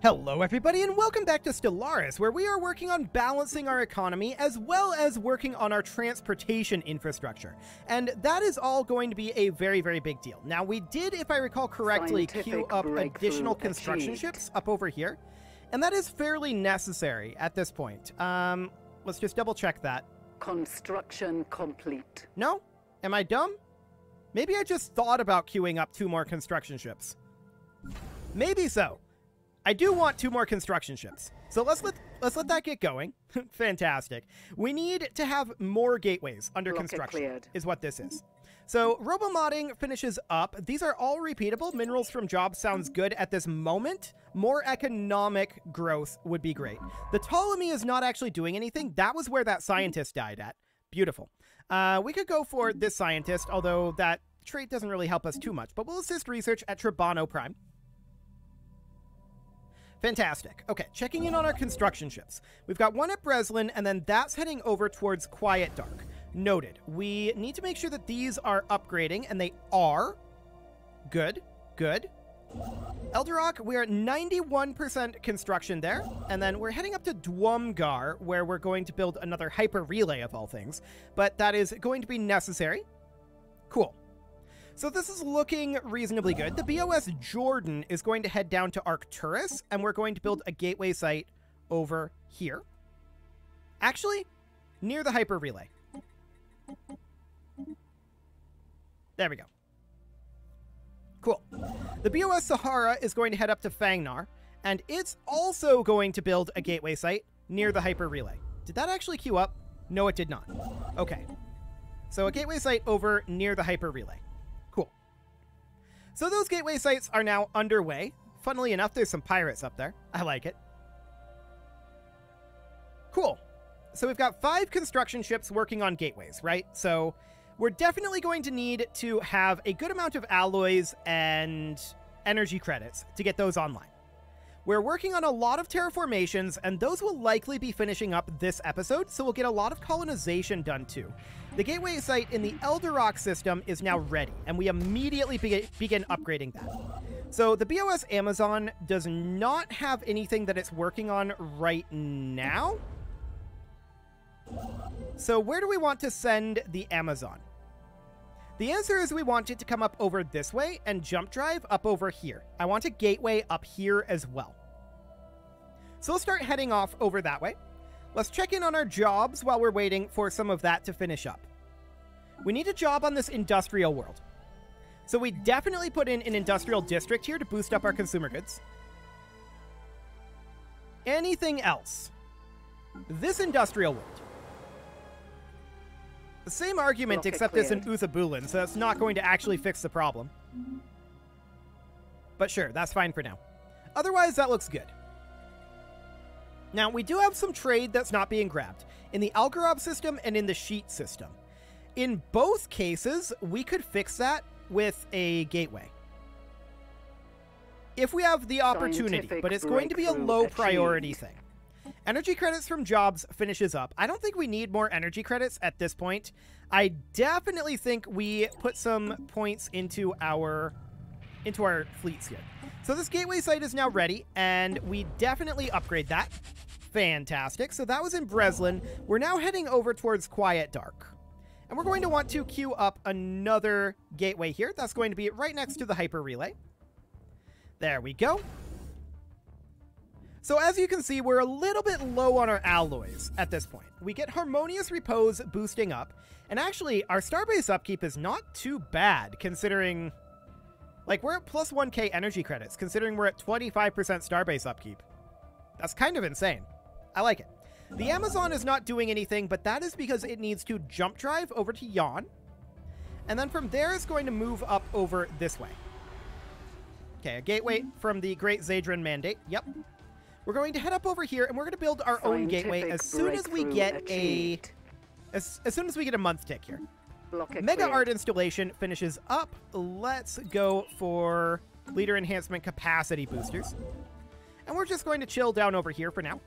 Hello everybody and welcome back to Stellaris, where we are working on balancing our economy as well as working on our transportation infrastructure. And that is all going to be a very, very big deal. Now we did, if I recall correctly, queue up additional construction ships up over here. And that is fairly necessary at this point. Let's just double check that. Construction complete. No? Am I dumb? Maybe I just thought about queuing up 2 more construction ships. Maybe so. I do want 2 more construction ships. So let's let that get going. Fantastic. We need to have more gateways under construction, is what this is. So robo-modding finishes up. These are all repeatable. Minerals from jobs sounds good at this moment. More economic growth would be great. The Ptolemy is not actually doing anything. That was where that scientist died at. Beautiful. We could go for this scientist, although that trait doesn't really help us too much. But we'll assist research at Tribano Prime. Fantastic. Okay, checking in on our construction ships. We've got one at Breslin, and then that's heading over towards Quiet Dark. Noted. We need to make sure that these are upgrading, and they are. Good. Good. Eldorok, we're at 91% construction there, and then we're heading up to Dwumgar, where we're going to build another hyper relay of all things, but that is going to be necessary. Cool. So this is looking reasonably good. The BOS Jordan is going to head down to Arcturus, and we're going to build a gateway site over here. Actually, near the hyper relay. There we go. Cool. The BOS Sahara is going to head up to Fangnar, and it's also going to build a gateway site near the hyper relay. Did that actually queue up? No, it did not. Okay. So a gateway site over near the hyper relay. So those gateway sites are now underway. Funnily enough, there's some pirates up there. I like it. Cool. So we've got 5 construction ships working on gateways, right? So we're definitely going to need to have a good amount of alloys and energy credits to get those online. We're working on a lot of terraformations, and those will likely be finishing up this episode, so we'll get a lot of colonization done too. The gateway site in the Eldorok system is now ready, and we immediately begin upgrading that. So the BOS Amazon does not have anything that it's working on right now. So where do we want to send the Amazon? The answer is we want it to come up over this way and jump drive up over here. I want a gateway up here as well. So we'll start heading off over that way. Let's check in on our jobs while we're waiting for some of that to finish up. We need a job on this industrial world. So we definitely put in an industrial district here to boost up our consumer goods. Anything else? This industrial world. The same argument, except it's in Uthabulin, so that's not going to actually fix the problem. But sure, that's fine for now. Otherwise, that looks good. Now, we do have some trade that's not being grabbed in the Algarob system and in the Sheet system. In both cases, we could fix that with a gateway. If we have the opportunity, but it's going to be a low priority thing. Energy credits from jobs finishes up. I don't think we need more energy credits at this point. I definitely think we put some points into our fleets here. So this gateway site is now ready, and we definitely upgrade that. Fantastic. So that was in Breslin. We're now heading over towards Quiet Dark. And we're going to want to queue up another gateway here. That's going to be right next to the hyper relay. There we go. So as you can see, we're a little bit low on our alloys at this point. We get Harmonious Repose boosting up. And actually, our Starbase upkeep is not too bad, considering... Like, we're at plus 1k energy credits, considering we're at 25% Starbase upkeep. That's kind of insane. I like it. The Amazon is not doing anything, but that is because it needs to jump drive over to Yon. And then from there, it's going to move up over this way. Okay, a gateway from the Great Zadran Mandate. Yep. We're going to head up over here, and we're going to build our own gateway as soon as we get a... As soon as we get a month tick here. Mega Art installation finishes up. Let's go for leader enhancement capacity boosters. And we're just going to chill down over here for now.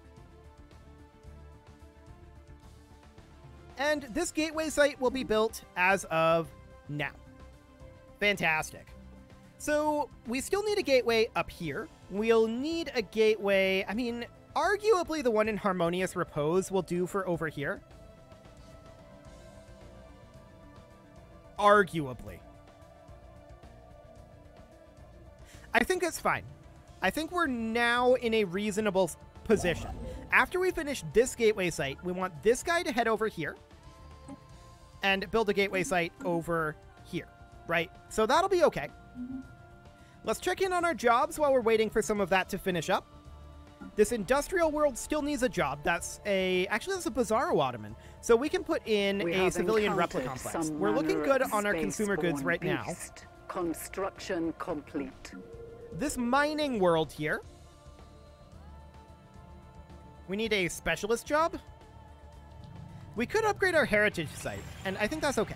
And this gateway site will be built as of now. Fantastic. So we still need a gateway up here. We'll need a gateway. I mean, arguably the one in Harmonious Repose will do for over here. Arguably. I think it's fine. I think we're now in a reasonable position. After we finish this gateway site, we want this guy to head over here and build a gateway site over here, right? So that'll be okay. Let's check in on our jobs while we're waiting for some of that to finish up. This industrial world still needs a job. Actually, that's a Bizarro Ottoman. So we can put in a civilian replica complex. We're looking good on our consumer goods right now. Construction complete. This mining world here. We need a specialist job. We could upgrade our heritage site, and I think that's okay.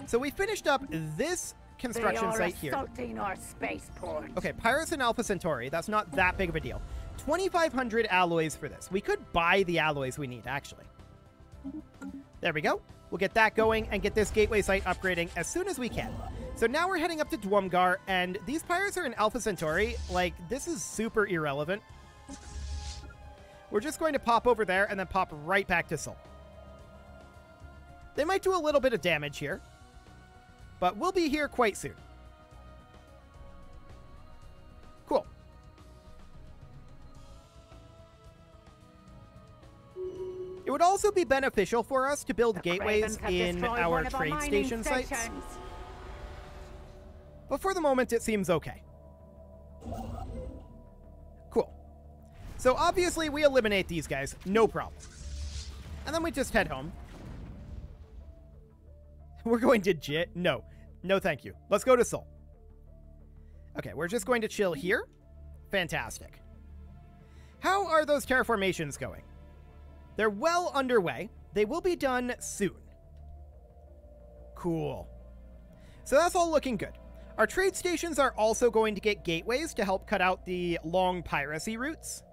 So we finished up this construction site here. Our spaceport. Okay, Pirates and Alpha Centauri. That's not that big of a deal. 2,500 alloys for this. We could buy the alloys we need, actually. There we go. We'll get that going and get this gateway site upgrading as soon as we can. So now we're heading up to Dwumgar, and these pirates are in Alpha Centauri. Like, this is super irrelevant. We're just going to pop over there and then pop right back to Sol. They might do a little bit of damage here, but we'll be here quite soon. Cool. It would also be beneficial for us to build gateways in our trade station sites. But for the moment, it seems okay. Cool. So obviously, we eliminate these guys. No problem. And then we just head home. We're going to Jit? No. No, thank you. Let's go to Sol. Okay, we're just going to chill here. Fantastic. How are those terraformations going? They're well underway. They will be done soon. Cool. So that's all looking good. Our trade stations are also going to get gateways to help cut out the long piracy routes.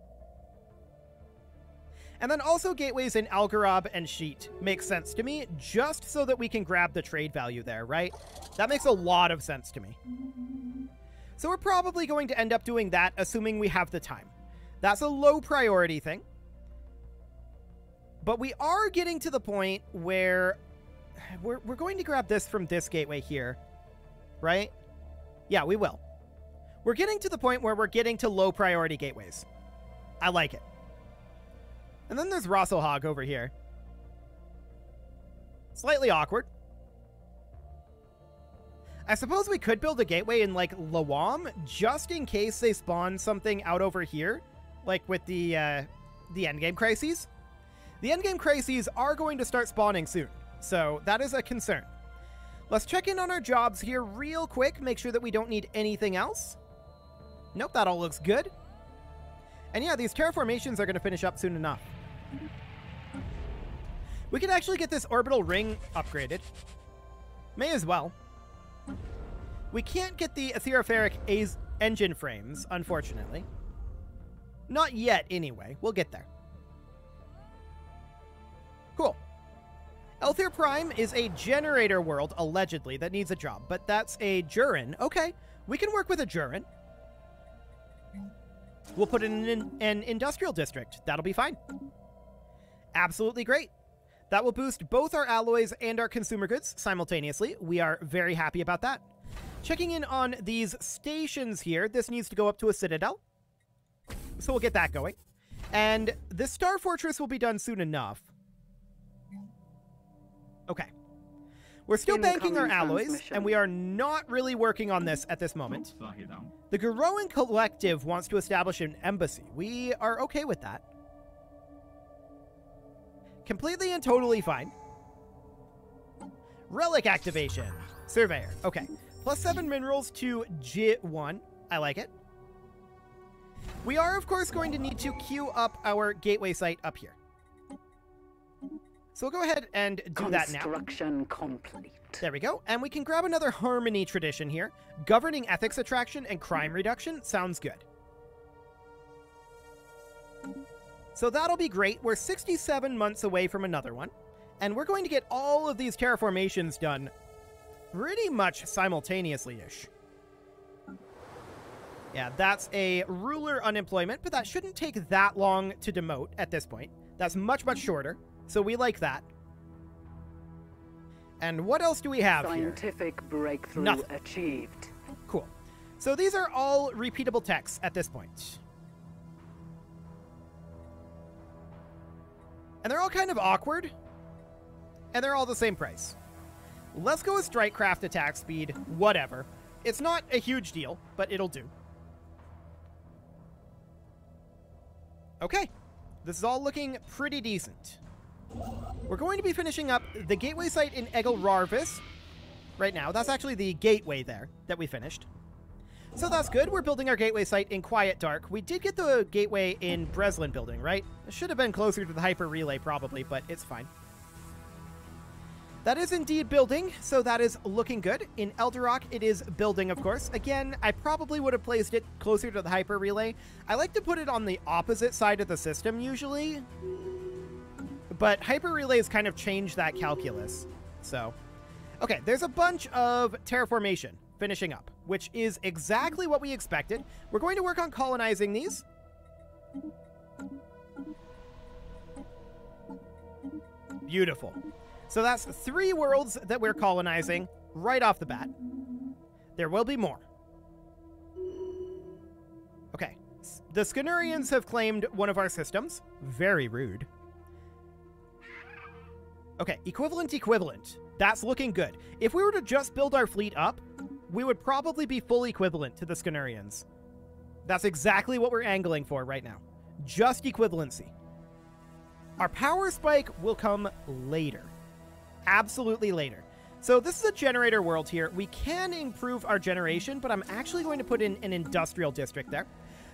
And then also gateways in Algarab and Sheet makes sense to me, just so that we can grab the trade value there, right? That makes a lot of sense to me. So we're probably going to end up doing that, assuming we have the time. That's a low priority thing. But we are getting to the point where we're going to grab this from this gateway here, right? Yeah, we will. We're getting to the point where we're getting to low priority gateways. I like it. And then there's Rosselhog over here. Slightly awkward. I suppose we could build a gateway in, like, Lawam, just in case they spawn something out over here, like with the endgame crises. The endgame crises are going to start spawning soon, so that is a concern. Let's check in on our jobs here real quick, make sure that we don't need anything else. Nope, that all looks good. And yeah, these terraformations are going to finish up soon enough. We could actually get this orbital ring upgraded. May as well. We can't get the Aetheriferic engine frames, unfortunately. Not yet, anyway. We'll get there. Cool. Elther Prime is a generator world, allegedly, that needs a job, but that's a Jurin. Okay, we can work with a Jurin. We'll put it in an industrial district. That'll be fine. Absolutely great. That will boost both our alloys and our consumer goods simultaneously. We are very happy about that. Checking in on these stations here. This needs to go up to a citadel. So we'll get that going. And the Star Fortress will be done soon enough. Okay. We're still banking our alloys, and we are not really working on this at this moment. The Garoan Collective wants to establish an embassy. We are okay with that. Completely and totally fine. Relic activation. Surveyor. Okay. +7 minerals to J1. I like it. We are, of course, going to need to queue up our gateway site up here. So we'll go ahead and do that now. Construction complete. There we go. And we can grab another Harmony tradition here. Governing ethics attraction and crime reduction sounds good. So that'll be great. We're 67 months away from another one. And we're going to get all of these terraformations done pretty much simultaneously-ish. Yeah, that's a ruler unemployment, but that shouldn't take that long to demote at this point. That's much, much shorter, so we like that. And what else do we have here? Scientific breakthrough Nothing. achieved. Cool. So these are all repeatable texts at this point. And they're all kind of awkward, and they're all the same price. Let's go with Strikecraft attack speed, whatever. It's not a huge deal, but it'll do. Okay, this is all looking pretty decent. We're going to be finishing up the gateway site in Egelrarvis right now. That's actually the gateway there that we finished. So that's good. We're building our gateway site in Quiet Dark. We did get the gateway in Breslin building, right? It should have been closer to the hyper relay probably, but it's fine. That is indeed building, so that is looking good. In Eldorok, it is building, of course. Again, I probably would have placed it closer to the hyper relay. I like to put it on the opposite side of the system usually, but hyper relays kind of change that calculus. So, okay, there's a bunch of terraformation finishing up, which is exactly what we expected. We're going to work on colonizing these. Beautiful. So that's 3 worlds that we're colonizing right off the bat. There will be more. Okay. The Skenurians have claimed one of our systems. Very rude. Okay, equivalent. That's looking good. If we were to just build our fleet up, we would probably be full equivalent to the Skenurians. That's exactly what we're angling for right now. Just equivalency. Our power spike will come later. Absolutely later. So this is a generator world here. We can improve our generation, but I'm actually going to put in an industrial district there.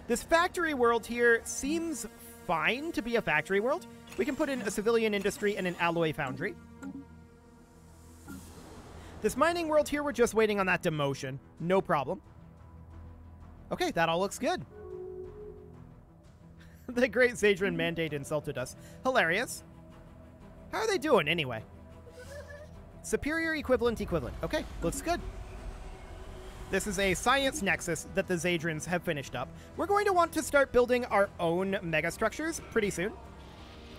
This factory world here seems fine to be a factory world. We can put in a civilian industry and an alloy foundry. This mining world here, we're just waiting on that demotion. No problem. Okay, that all looks good. The Great Zadran Mandate insulted us. Hilarious. How are they doing anyway? Superior, equivalent. Okay, looks good. This is a science nexus that the Zadrans have finished up. We're going to want to start building our own megastructures pretty soon.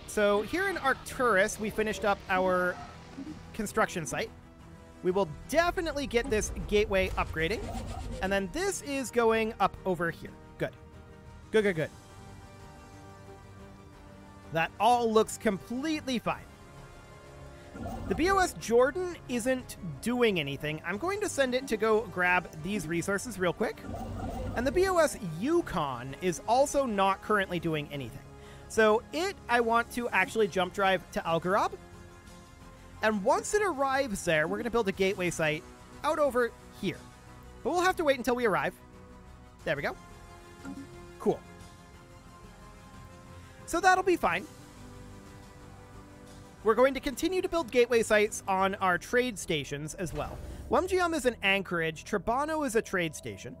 So here in Arcturus, we finished up our construction site. We will definitely get this gateway upgrading. And then this is going up over here. Good. Good. That all looks completely fine. The BOS Jordan isn't doing anything. I'm going to send it to go grab these resources real quick. And the BOS Yukon is also not currently doing anything. So I want to actually jump drive to Algarab. And once it arrives there, we're going to build a gateway site out over here. But we'll have to wait until we arrive. There we go. Cool. So that'll be fine. We're going to continue to build gateway sites on our trade stations as well. Wumjium is an anchorage. Trabano is a trade station.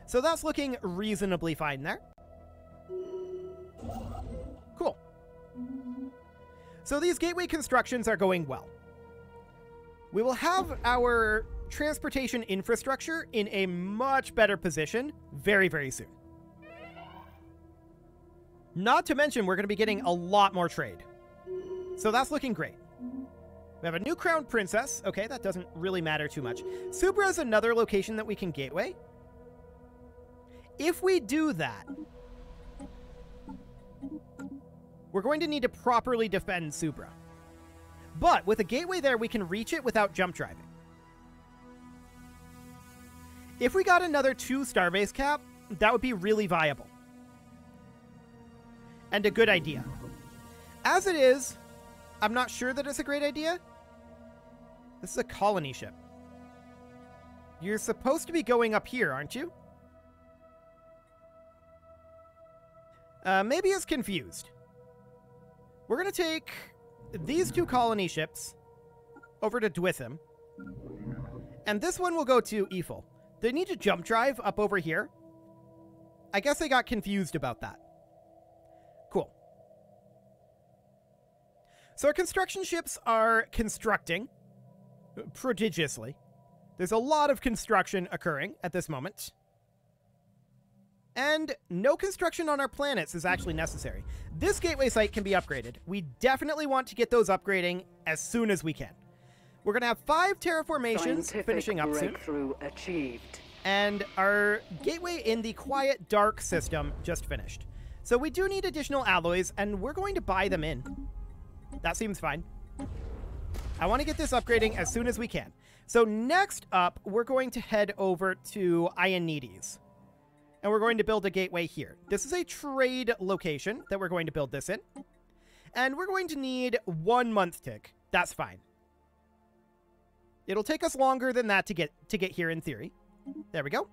So that's looking reasonably fine there. Cool. So these gateway constructions are going well. We will have our transportation infrastructure in a much better position very, very soon. Not to mention, we're going to be getting a lot more trade. So that's looking great. We have a new crowned princess. Okay, that doesn't really matter too much. Subra is another location that we can gateway. If we do that, we're going to need to properly defend Subra. But with a gateway there, we can reach it without jump driving. If we got another 2 starbase cap, that would be really viable. And a good idea. As it is, I'm not sure that it's a great idea. This is a colony ship. You're supposed to be going up here, aren't you? Maybe it's confused. We're going to take these 2 colony ships over to Dwitham. And this one will go to Eiffel. They need to jump drive up over here. I guess I got confused about that. Cool. So our construction ships are constructing prodigiously. There's a lot of construction occurring at this moment. And no construction on our planets is actually necessary. This gateway site can be upgraded. We definitely want to get those upgrading as soon as we can. We're going to have 5 terraformations finishing up soon. Breakthrough achieved. And our gateway in the quiet dark system just finished. So we do need additional alloys, and we're going to buy them in. That seems fine. I want to get this upgrading as soon as we can. So next up, we're going to head over to Ionides. And we're going to build a gateway here. This is a trade location that we're going to build this in. And we're going to need 1 month tick. That's fine. It'll take us longer than that to get here in theory. There we go.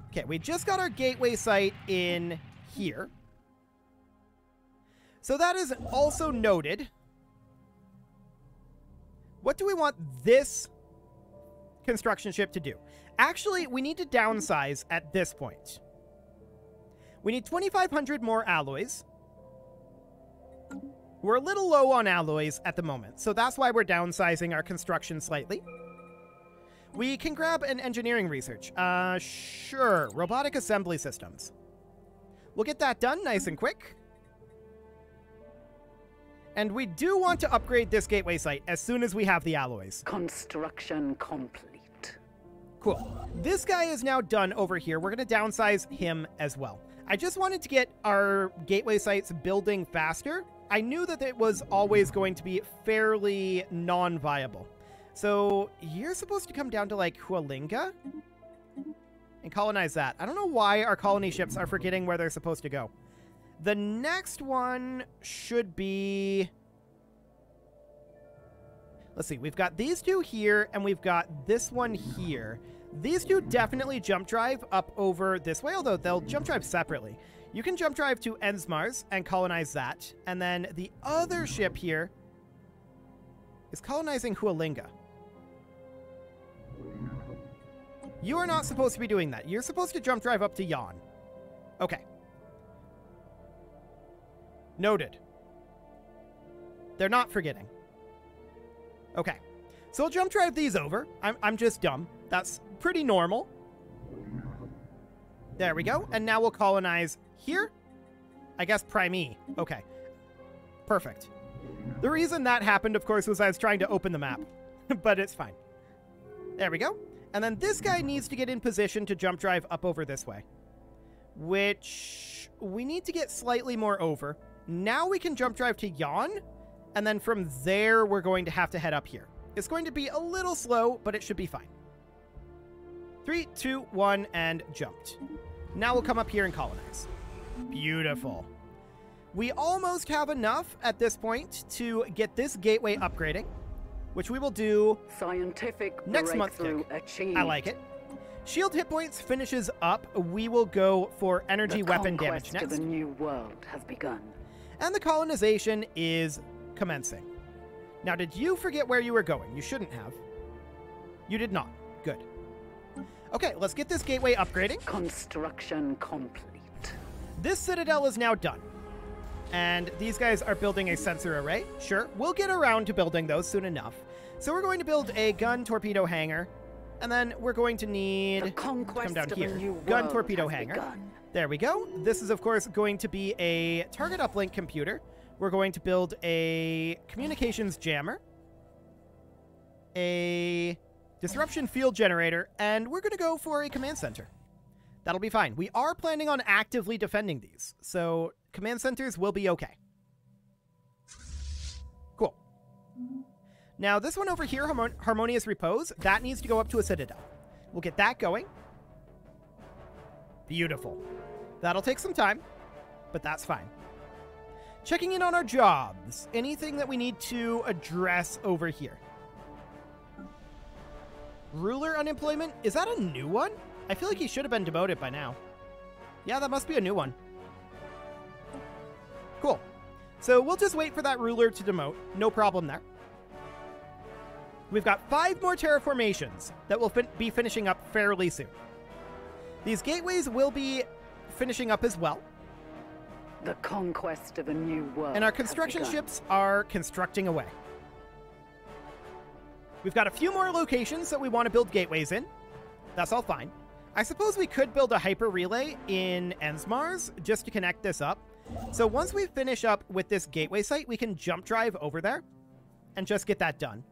Okay, we just got our gateway site in here. So that is also noted. What do we want this construction ship to do? Actually, we need to downsize at this point. We need 2,500 more alloys. We're a little low on alloys at the moment, so that's why we're downsizing our construction slightly. We can grab an engineering research. Sure. Robotic assembly systems. We'll get that done nice and quick. And we do want to upgrade this gateway site as soon as we have the alloys. Construction complete. Cool. This guy is now done over here. We're going to downsize him as well. I just wanted to get our gateway sites building faster. I knew that it was always going to be fairly non-viable. So you're supposed to come down to, like, Hualinga and colonize that. I don't know why our colony ships are forgetting where they're supposed to go. The next one should be... Let's see. We've got these two here, and we've got this one here. These two definitely jump drive up over this way, although they'll jump drive separately. You can jump drive to Ensmars and colonize that. And then the other ship here is colonizing Hualinga. You are not supposed to be doing that. You're supposed to jump drive up to Yan. Okay. Noted. They're not forgetting. Okay. So we'll jump drive these over. I'm just dumb. That's pretty normal. There we go. And now we'll colonize here. I guess Primee. Okay. Perfect. The reason that happened, of course, was I was trying to open the map. But it's fine. There we go. And then this guy needs to get in position to jump drive up over this way. Which we need to get slightly more over. Now we can jump drive to Yan. And then from there, we're going to have to head up here. It's going to be a little slow, but it should be fine. 3, 2, 1, and jumped. Now we'll come up here and colonize. Beautiful. We almost have enough at this point to get this gateway upgrading, which we will do Scientific next month. Achieved. I like it. Shield hit points finishes up. We will go for energy weapon damage next. The new world has begun. And the colonization is commencing. Now, did you forget where you were going? You shouldn't have. You did not. Good. Okay, let's get this gateway upgrading. Construction complete. This citadel is now done. And these guys are building a sensor array. Sure, we'll get around to building those soon enough. So we're going to build a gun torpedo hangar. And then we're going to need... The conquest come down of here. a new Gun world torpedo has hangar. begun. There we go. This is, of course, going to be a target uplink computer. We're going to build a communications jammer, a disruption field generator, and we're going to go for a command center. That'll be fine. We are planning on actively defending these, so command centers will be okay. Cool. Now, this one over here, Harmonious Repose, that needs to go up to a citadel. We'll get that going. Beautiful. That'll take some time, but that's fine. Checking in on our jobs. Anything that we need to address over here? Ruler unemployment? Is that a new one? I feel like he should have been demoted by now. Yeah, that must be a new one. Cool. So we'll just wait for that ruler to demote. No problem there. We've got 5 more terraformations that will be finishing up fairly soon. These gateways will be finishing up as well. The conquest of a new world. And our construction ships are constructing away. We've got a few more locations that we want to build gateways in. That's all fine. I suppose we could build a hyper relay in Ensmars just to connect this up. So once we finish up with this gateway site, we can jump drive over there and just get that done.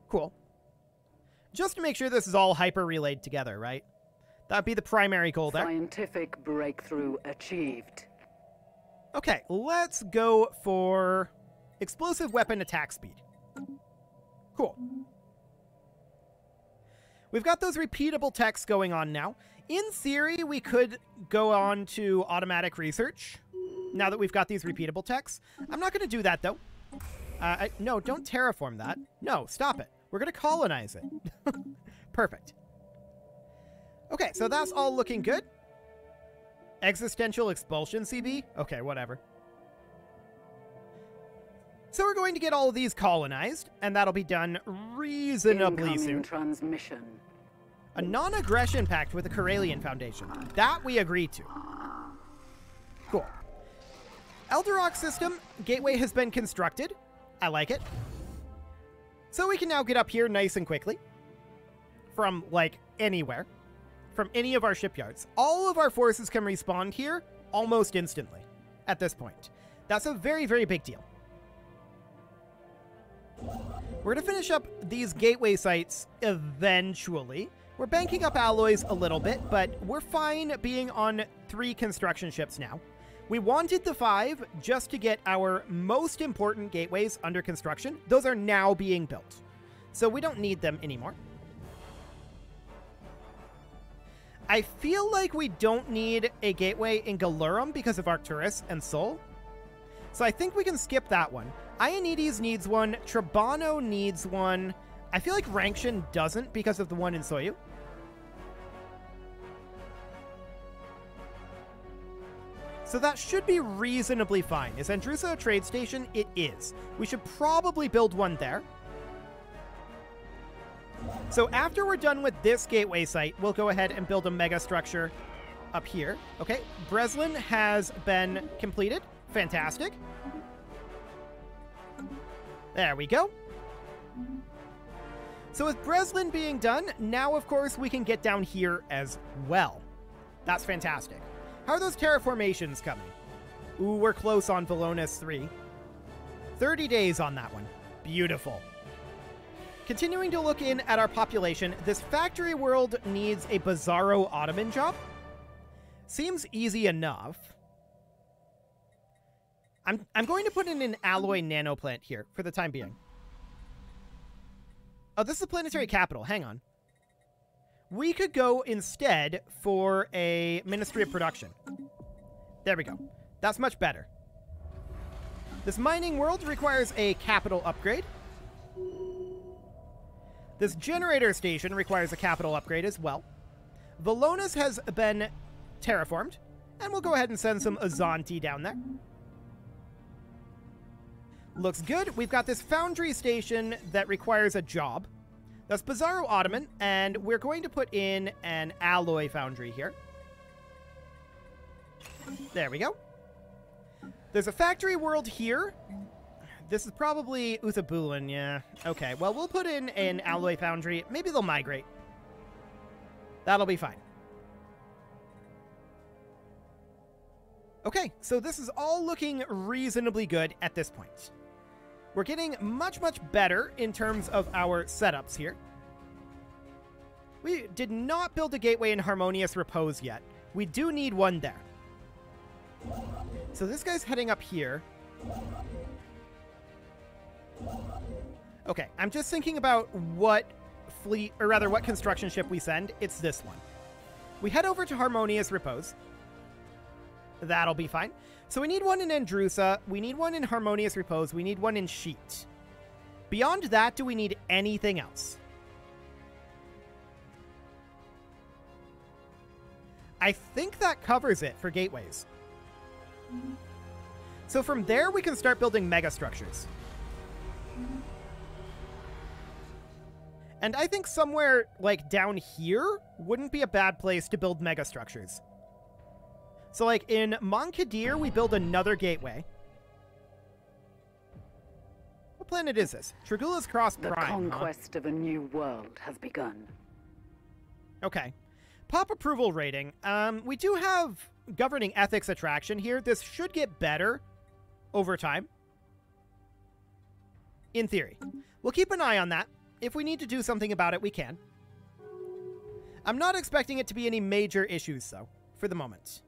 Cool. Just to make sure this is all hyper relayed together, right? That'd be the primary goal there. Scientific breakthrough achieved. Okay, let's go for explosive weapon attack speed. Cool. We've got those repeatable techs going on now. In theory, we could go on to automatic research now that we've got these repeatable techs. I'm not going to do that, though. No, don't terraform that. No, stop it. We're going to colonize it. Perfect. Okay, so that's all looking good. Existential expulsion, CB? Okay, whatever. So we're going to get all of these colonized, and that'll be done reasonably soon. Transmission. A non-aggression pact with the Corellian Foundation. That we agreed to. Cool. Eldorok system gateway has been constructed. I like it. So we can now get up here nice and quickly. From, like, anywhere. From any of our shipyards. All of our forces can respawn here almost instantly at this point. That's a very, very big deal. We're going to finish up these gateway sites eventually. We're banking up alloys a little bit, but we're fine being on 3 construction ships now. We wanted the 5 just to get our most important gateways under construction. Those are now being built, so we don't need them anymore. I feel like we don't need a gateway in Galurum because of Arcturus and Sol. So I think we can skip that one. Ionides needs one. Trabano needs one. I feel like Rankshan doesn't because of the one in Soyu. So that should be reasonably fine. Is Andrusa a trade station? It is. We should probably build one there. So after we're done with this gateway site, we'll go ahead and build a mega structure up here. Okay, Breslin has been completed. Fantastic. There we go. So with Breslin being done, now of course we can get down here as well. That's fantastic. How are those terraformations coming? Ooh, we're close on Valonis 3. 30 days on that one. Beautiful. Continuing to look in at our population, this factory world needs a Bizarro Ottoman job. Seems easy enough. I'm going to put in an alloy nanoplant here for the time being. Oh, this is a planetary capital. Hang on. We could go instead for a Ministry of Production. There we go. That's much better. This mining world requires a capital upgrade. This generator station requires a capital upgrade as well. Valonis has been terraformed, and we'll go ahead and send some Azanti down there. Looks good. We've got this foundry station that requires a job. That's Bizarro Ottoman, and we're going to put in an alloy foundry here. There we go. There's a factory world here. This is probably Uthabulin, yeah. Okay, well, we'll put in an alloy foundry. Maybe they'll migrate. That'll be fine. Okay, so this is all looking reasonably good at this point. We're getting much, much better in terms of our setups here. We did not build a gateway in Harmonious Repose yet. We do need one there. So this guy's heading up here. Okay, I'm just thinking about what fleet, or rather what construction ship we send. It's this one. We head over to Harmonious Repose. That'll be fine. So we need one in Andrusa, we need one in Harmonious Repose, we need one in Sheet. Beyond that, do we need anything else? I think that covers it for gateways. So from there, we can start building mega structures. And I think somewhere, like, down here wouldn't be a bad place to build mega structures. So, like, in Monkadir, we build another gateway. What planet is this? Tragula's Cross The Prime, conquest of a new world has begun. Okay. Pop approval rating. We do have governing ethics attraction here. This should get better over time. In theory. We'll keep an eye on that. If we need to do something about it, we can. I'm not expecting it to be any major issues, though, for the moment.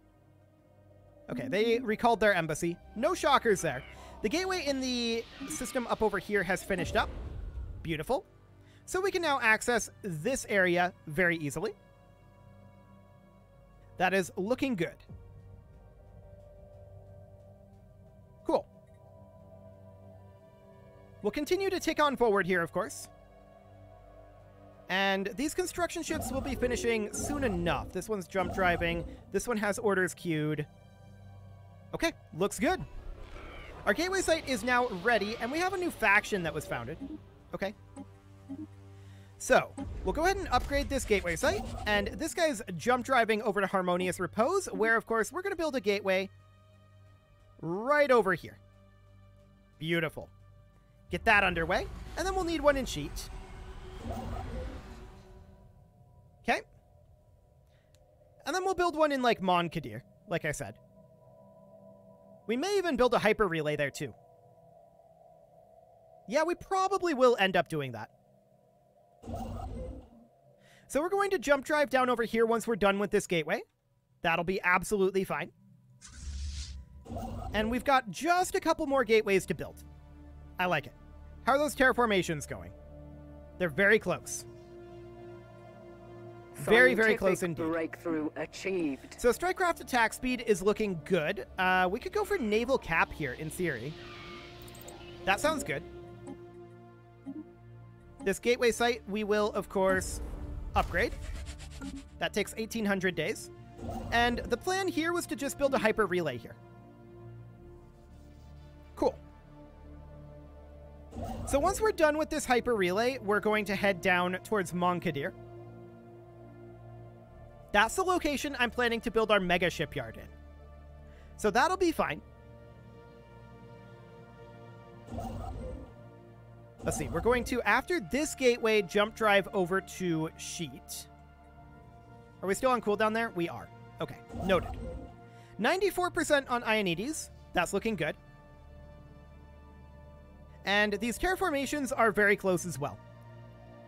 Okay, they recalled their embassy. No shockers there. The gateway in the system up over here has finished up. Beautiful. So we can now access this area very easily. That is looking good. Cool. We'll continue to tick on forward here, of course. And these construction ships will be finishing soon enough. This one's jump driving. This one has orders queued. Okay, looks good. Our gateway site is now ready, and we have a new faction that was founded. Okay. So, we'll go ahead and upgrade this gateway site, and this guy's jump driving over to Harmonious Repose, where, of course, we're going to build a gateway right over here. Beautiful. Get that underway, and then we'll need one in Sheet. Okay. And then we'll build one in, like, Mon Kadir, like I said. We may even build a hyper relay there, too. Yeah, we probably will end up doing that. So we're going to jump drive down over here once we're done with this gateway. That'll be absolutely fine. And we've got just a couple more gateways to build. I like it. How are those terraformations going? They're very close. Very, very close indeed. Breakthrough achieved. So Strikecraft attack speed is looking good. We could go for naval cap here, in theory. That sounds good. This gateway site, we will, of course, upgrade. That takes 1,800 days. And the plan here was to just build a hyper relay here. Cool. So once we're done with this hyper relay, we're going to head down towards Mon Kadir. That's the location I'm planning to build our mega shipyard in. So that'll be fine. Let's see, we're going to, after this gateway, jump drive over to Sheet. Are we still on cooldown there? We are. Okay, noted. 94% on Ionides. That's looking good. And these terraformations are very close as well.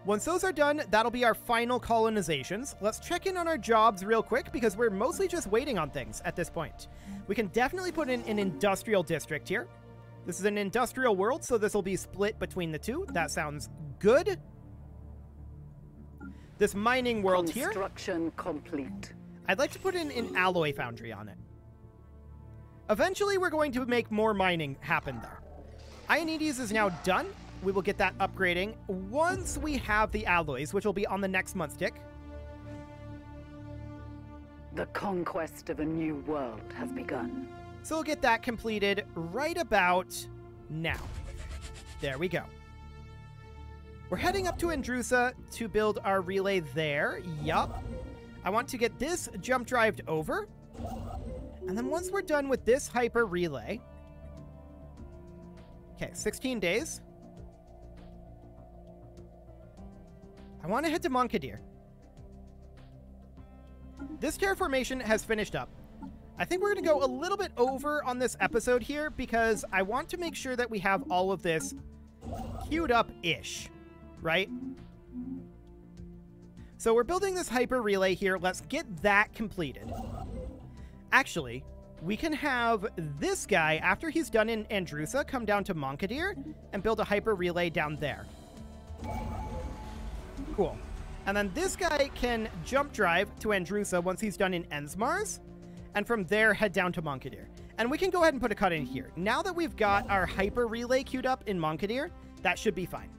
Once those are done, that'll be our final colonizations. Let's check in on our jobs real quick because we're mostly just waiting on things at this point. We can definitely put in an industrial district here. This is an industrial world, so this will be split between the two. That sounds good. This mining world here. Construction complete. I'd like to put in an alloy foundry on it. Eventually, we're going to make more mining happen there. Ionides is now done. We will get that upgrading once we have the alloys, which will be on the next month's tick. The conquest of a new world has begun. So we'll get that completed right about now. There we go. We're heading up to Andrusa to build our relay there. Yup. I want to get this jump drived over. And then once we're done with this hyper relay... Okay, 16 days. I want to head to Mon Kadir. This terraformation has finished up. I think we're going to go a little bit over on this episode here because I want to make sure that we have all of this queued up-ish, right? So we're building this hyper relay here. Let's get that completed. Actually, we can have this guy, after he's done in Andrusa, come down to Mon Kadir and build a hyper relay down there. Cool. And then this guy can jump drive to Andrusa once he's done in Ensmars, and from there head down to Mon Kadir. And we can go ahead and put a cut in here. Now that we've got our hyper relay queued up in Mon Kadir, that should be fine.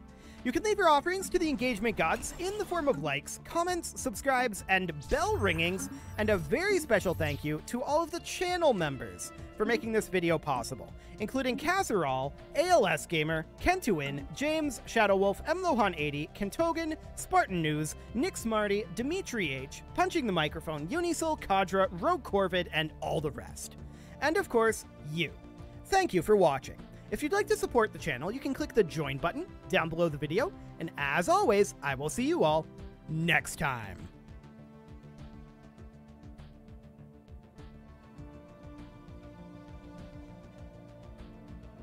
You can leave your offerings to the engagement gods in the form of likes, comments, subscribes, and bell ringings, and a very special thank you to all of the channel members for making this video possible, including Casserole, ALS Gamer, Kentuin, James, Shadowwolf, MLohan80, Kentogan, Spartan News, Nick Smarty, Dimitri H, Punching the Microphone, Unisol, Kadra, Rogue Corvid, and all the rest. And of course, you. Thank you for watching. If you'd like to support the channel, you can click the join button down below the video, and as always, I will see you all next time.